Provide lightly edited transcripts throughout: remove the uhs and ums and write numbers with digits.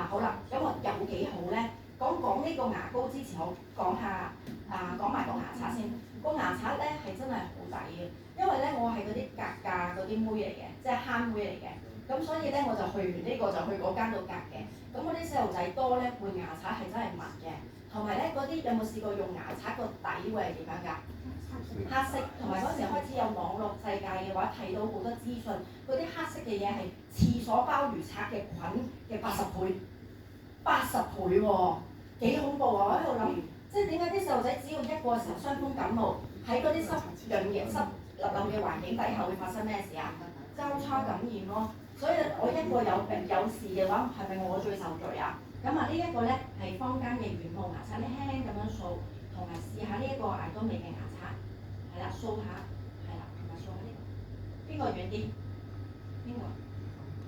好啦，咁我有幾好咧？講呢個牙膏之前，我講埋個牙刷先。個牙刷咧係真係好抵嘅，因為咧我係嗰啲格價嗰啲妹嚟嘅，即係慳妹嚟嘅。咁所以咧我就去完呢個就去嗰間度格嘅。咁嗰啲細路仔多咧，換牙刷係真係密嘅。同埋咧嗰啲有冇試過用牙刷個底會係點樣㗎？黑色，同埋嗰時開始有網絡世界嘅話，睇到好多資訊，嗰啲黑色嘅嘢係廁所鮑魚刷嘅菌嘅80倍喎，幾恐怖啊！我喺度諗，即係點解啲細路仔只要一個時候傷風感冒，喺嗰啲濕潤嘅濕立立嘅環境底下會發生咩事啊？交叉感染咯。所以我一個有病有事嘅話，係咪我最受罪啊？咁呢一個咧係坊間嘅軟毛牙刷，你輕輕咁樣掃，同埋試下呢一個艾多美嘅牙刷，係啦，掃下，係啦，同埋掃下呢個，邊個軟啲？邊個？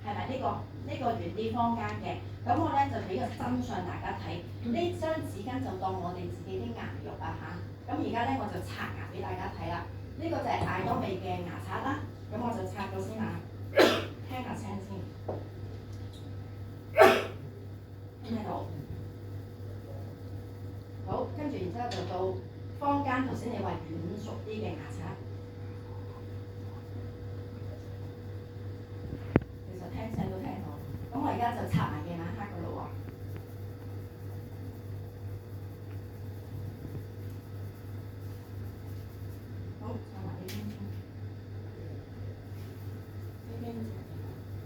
係咪呢個軟啲坊間嘅？咁我咧就俾個真相大家睇，呢張紙巾就當我哋自己啲牙肉啊嚇。咁而家咧我就刷牙俾大家睇啦。呢個就係艾多美嘅牙刷啦。咁我就刷咗先啊，聽下聲先。聽到？好，跟住然之後就到坊間頭先你話軟熟啲嘅牙刷。其實聽聲都聽到。咁我而家就刷埋夜晚黑㗎咯喎。好，刷埋呢邊先。呢邊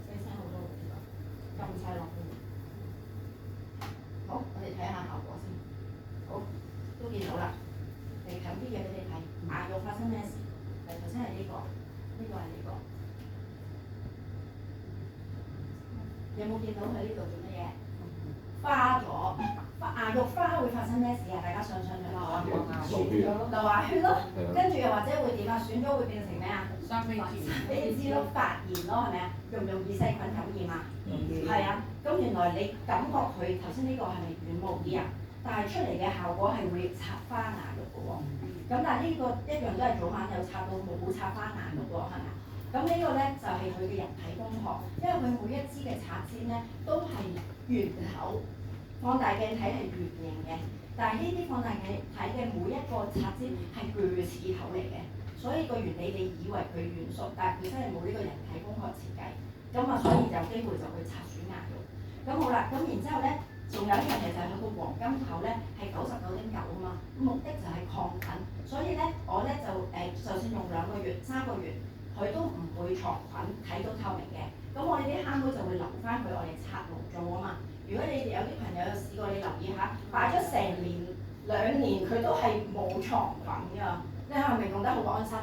細聲好多喎，撳晒落去。好，我哋睇下效果先。好，都見到啦。嚟近啲嘢俾你睇，牙肉發生咩事？頭先係呢個，呢個係呢個。有冇見到佢呢度做乜嘢？花咗，牙肉花會發生咩事啊？大家想唔想流啊？流牙血咯，跟住又或者會點啊？損咗會變成咩啊？生痱滋。你知咯，發炎咯，係咪啊？容唔容易細菌感染啊？係啊，咁原來你感覺佢頭先呢個係咪軟毛啲啊？但係出嚟嘅效果係會插花牙肉嘅喎。咁但係呢個一樣都係早晚有插到冇插花牙肉喎，係咪啊？咁呢個咧就係佢嘅人體工學，因為佢每一支嘅刷尖咧都係圓口，放大鏡睇係圓形嘅，但係呢啲放大鏡睇嘅每一個刷尖係鋸齒頭嚟嘅，所以個原理你以為佢軟熟，但係佢真係冇呢個人體工學設計，咁所以有機會就會擦損牙肉。咁好啦，咁然之後咧，仲有一樣嘢就係佢個黃金頭咧係99.9啊嘛，目的就係抗菌，所以咧我咧就算用2個月、3個月。佢都唔會藏菌，睇到透明嘅。咁我哋啲蝦妹就會留翻佢，我哋刷爐做啊嘛。如果你哋有啲朋友有試過，你留意下，擺咗成年、2年，佢都係冇藏菌㗎。你係咪用得好安心？